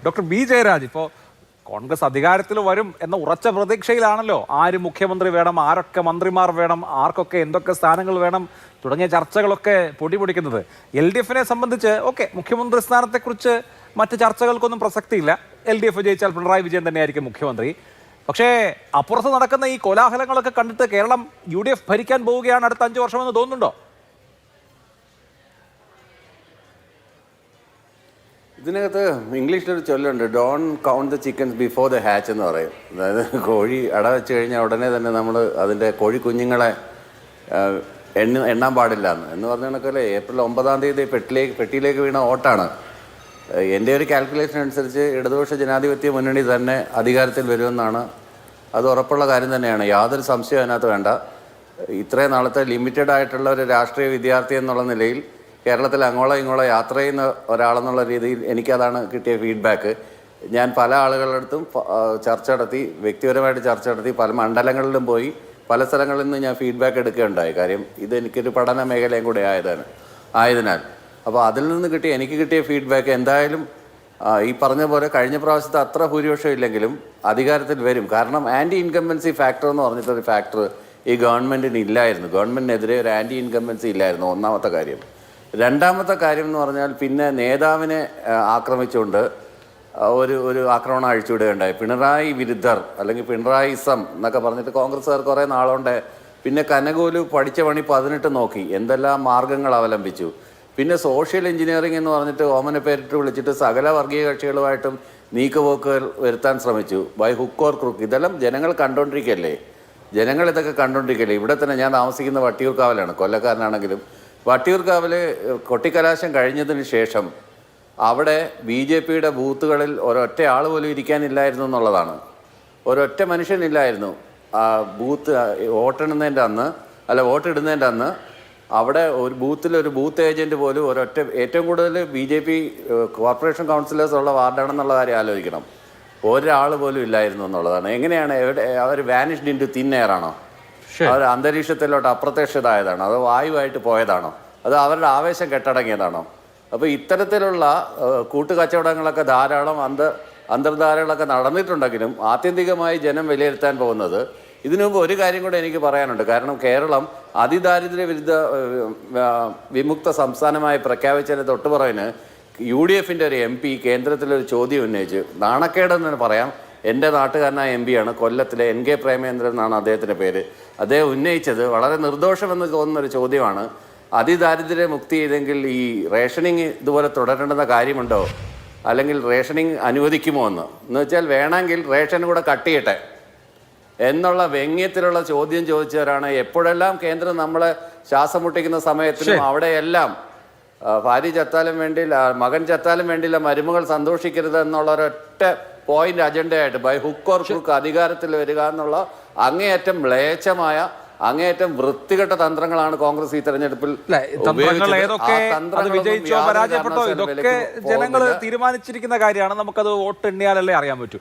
Doctor B Jayaraj, ഇപ്പോൾ കോൺഗ്രസ് അധികാരത്തിൽ വരും എന്ന ഉറച്ച പ്രതീക്ഷയിലാണല്ലോ ആര് മുഖ്യമന്ത്രി വേണം, ആരൊക്കെ മന്ത്രിമാർ വേണം, ആർക്കൊക്കെ എന്തൊക്കെ സ്ഥാനങ്ങൾ വേണം തുടങ്ങിയ ചർച്ചകളൊക്കെ പൊടിപൊടിക്കുന്നത്. എൽ ഡി എഫിനെ സംബന്ധിച്ച് ഓക്കെ, മുഖ്യമന്ത്രി സ്ഥാനത്തെക്കുറിച്ച് മറ്റ് ചർച്ചകൾക്കൊന്നും പ്രസക്തിയില്ല. എൽ ഡി എഫ് ജയിച്ചാൽ പിണറായി വിജയൻ തന്നെയായിരിക്കും മുഖ്യമന്ത്രി. പക്ഷേ അപ്പുറത്ത് നടക്കുന്ന ഈ കോലാഹലങ്ങളൊക്കെ കണ്ടിട്ട് കേരളം യു ഡി എഫ് ഭരിക്കാൻ പോവുകയാണ് അടുത്ത 5 വർഷമെന്ന് തോന്നുന്നുണ്ടോ? ഇതിനകത്ത് ഇംഗ്ലീഷിലൊരു ചൊല്ലുണ്ട്, don't count the chickens before the hatch എന്ന് പറയും. അതായത് കോഴി അട വെച്ച് കഴിഞ്ഞാൽ ഉടനെ തന്നെ നമ്മൾ അതിൻ്റെ കോഴി കുഞ്ഞുങ്ങളെ എണ്ണാൻ പാടില്ല എന്ന് പറഞ്ഞ കണക്കല്ലേ. ഏപ്രിൽ 9-ാം തീയതി പെട്ടിയിലേക്ക് വീണ ഓട്ടാണ്. എൻ്റെ ഒരു കാൽക്കുലേഷൻ അനുസരിച്ച് ഇടതുപക്ഷ ജനാധിപത്യ മുന്നണി തന്നെ അധികാരത്തിൽ വരുമെന്നാണ്. അത് ഉറപ്പുള്ള കാര്യം തന്നെയാണ്, യാതൊരു സംശയവും അതിനകത്ത് വേണ്ട. ഇത്രയും നാളത്തെ ലിമിറ്റഡ് ആയിട്ടുള്ള ഒരു രാഷ്ട്രീയ വിദ്യാർത്ഥി എന്നുള്ള നിലയിൽ കേരളത്തിൽ അങ്ങോളം ഇങ്ങോളം യാത്ര ചെയ്യുന്ന ഒരാളെന്നുള്ള രീതിയിൽ എനിക്കതാണ് കിട്ടിയ ഫീഡ്ബാക്ക്. ഞാൻ പല ആളുകളുടെ അടുത്തും ചർച്ച നടത്തി, വ്യക്തിപരമായിട്ട് ചർച്ച നടത്തി, പല മണ്ഡലങ്ങളിലും പോയി പല സ്ഥലങ്ങളിൽ നിന്ന് ഞാൻ ഫീഡ്ബാക്ക് എടുക്കുകയുണ്ടായി. കാര്യം ഇതെനിക്കൊരു പഠന മേഖലയും കൂടെ ആയതിനാൽ അപ്പോൾ അതിൽ നിന്ന് എനിക്ക് കിട്ടിയ ഫീഡ്ബാക്ക് എന്തായാലും ഈ പറഞ്ഞ പോലെ കഴിഞ്ഞ പ്രാവശ്യത്തെ അത്ര ഭൂരിപക്ഷം ഇല്ലെങ്കിലും അധികാരത്തിൽ വരും. കാരണം ആൻറ്റി ഇൻകംബൻസി ഫാക്ടർ എന്ന് പറഞ്ഞിട്ടൊരു ഫാക്ടർ ഈ ഗവൺമെൻറ്റിന് ഇല്ലായിരുന്നു. ഗവൺമെൻറ്റിനെതിരെ ഒരു ആൻറ്റി ഇൻകംബൻസി ഇല്ലായിരുന്നു, ഒന്നാമത്തെ കാര്യം. രണ്ടാമത്തെ കാര്യം എന്ന് പറഞ്ഞാൽ പിന്നെ നേതാവിനെ ആക്രമിച്ചുകൊണ്ട് ഒരു ആക്രമണം അഴിച്ചുവിടുകയുണ്ടായി. പിണറായി വിരുദ്ധർ അല്ലെങ്കിൽ പിണറായിസം എന്നൊക്കെ പറഞ്ഞിട്ട് കോൺഗ്രസ്സുകാർ കുറേ നാളുകൊണ്ട് പിന്നെ കനകോലു പഠിച്ച പണി 18 നോക്കി, എന്തെല്ലാം മാർഗങ്ങൾ അവലംബിച്ചു. പിന്നെ സോഷ്യൽ എഞ്ചിനീയറിംഗ് എന്ന് പറഞ്ഞിട്ട് ഓമന പേരിട്ട് വിളിച്ചിട്ട് സകല വർഗീയ കക്ഷികളുമായിട്ടും നീക്കുപോക്കുകൾ വരുത്താൻ ശ്രമിച്ചു, ബൈ ഹുക്ക് ഓർ ക്രൂക്ക്. ഇതെല്ലാം ജനങ്ങൾ കണ്ടുകൊണ്ടിരിക്കുകയല്ലേ, ജനങ്ങൾ ഇതൊക്കെ കണ്ടുകൊണ്ടിരിക്കുകയല്ലേ. ഇവിടെ തന്നെ ഞാൻ താമസിക്കുന്ന വട്ടിയൂർക്കാവിലാണ്, കൊല്ലക്കാരനാണെങ്കിലും. വട്ടിയൂർക്കാവിൽ കൊട്ടിക്കലാശം കഴിഞ്ഞതിന് ശേഷം അവിടെ ബി.ജെ.പിയുടെ ബൂത്തുകളിൽ ഒരൊറ്റ ആൾ പോലും ഇരിക്കാനില്ലായിരുന്നു എന്നുള്ളതാണ്. ഒരൊറ്റ മനുഷ്യനില്ലായിരുന്നു വോട്ടിടുന്നതിൻ്റെ അന്ന്. അവിടെ ഒരു ബൂത്തിൽ ബൂത്ത് ഏജൻറ്റ് പോലും ഏറ്റവും കൂടുതൽ ബി.ജെ.പി കോർപ്പറേഷൻ കൗൺസിലേഴ്സ് ഉള്ള വാർഡാണെന്നുള്ള കാര്യം ആലോചിക്കണം. ഒരാൾ പോലും ഇല്ലായിരുന്നു എന്നുള്ളതാണ്. എങ്ങനെയാണ് അവർ vanished into thin air ആണോ? അവർ അന്തരീക്ഷത്തിലോട്ട് അപ്രത്യക്ഷതായതാണോ? അതോ വായുവായിട്ട് പോയതാണോ? അത് അവരുടെ ആവേശം കെട്ടടങ്ങിയതാണോ? അപ്പോൾ ഇത്തരത്തിലുള്ള കൂട്ടുകച്ചവടങ്ങളൊക്കെ ധാരാളം അന്തർധാരകളൊക്കെ നടന്നിട്ടുണ്ടെങ്കിലും ആത്യന്തികമായി ജനം വിലയിരുത്താൻ പോകുന്നത്. ഇതിനു മുമ്പ് ഒരു കാര്യം കൂടെ എനിക്ക് പറയാനുണ്ട്. കാരണം കേരളം അതിദാരിദ്ര്യ വിമുക്ത സംസ്ഥാനമായി പ്രഖ്യാപിച്ചതിന് തൊട്ടുപുറകിന് UDF-ൻ്റെ ഒരു MP കേന്ദ്രത്തിലൊരു ചോദ്യം ഉന്നയിച്ചു. നാണക്കേടെന്ന് പറയാം. എൻ്റെ നാട്ടുകാരനായ MP ആണ്, കൊല്ലത്തിലെ NK പ്രേമേന്ദ്രൻ എന്നാണ് അദ്ദേഹത്തിൻ്റെ പേര്. അദ്ദേഹം ഉന്നയിച്ചത് വളരെ നിർദോഷമെന്ന് തോന്നുന്നൊരു ചോദ്യമാണ്. അതിദാരിദ്ര്യ മുക്തി ചെയ്തെങ്കിൽ ഈ റേഷനിങ് ഇതുപോലെ തുടരേണ്ടുന്ന കാര്യമുണ്ടോ, അല്ലെങ്കിൽ റേഷനിങ് അനുവദിക്കുമോ എന്ന് വെച്ചാൽ വേണമെങ്കിൽ റേഷൻ കൂടെ കട്ട് ചെയ്യട്ടെ എന്നുള്ള വ്യംഗ്യത്തിലുള്ള ചോദ്യം ചോദിച്ചവരാണ്. എപ്പോഴെല്ലാം കേന്ദ്രം നമ്മളെ ശ്വാസം മുട്ടിക്കുന്ന സമയത്തിനും അവിടെയെല്ലാം ഭാര്യ ചത്താലും വേണ്ടിയില്ല, മകൻ ചത്താലും വേണ്ടിയില്ല, മരുമകൾ സന്തോഷിക്കരുത് എന്നുള്ള ഒരൊറ്റ പോയിന്റ് അജണ്ടയായിട്ട് ബൈ ഹുക്ക് ഓർ ക്രൂക്ക് അധികാരത്തിൽ വരിക എന്നുള്ള അങ്ങേയറ്റം മ്ലേച്ഛമായ അങ്ങേയറ്റം വൃത്തികെട്ട തന്ത്രങ്ങളാണ് കോൺഗ്രസ് ഈ തെരഞ്ഞെടുപ്പിൽ വിജയിച്ചോ പരാജയപ്പെട്ടോ ഇതൊക്കെ ജനങ്ങൾ തീരുമാനിച്ചിരിക്കുന്ന കാര്യമാണ്. നമുക്കത് വോട്ട് എണ്ണിയാലല്ലേ അറിയാൻ പറ്റൂ.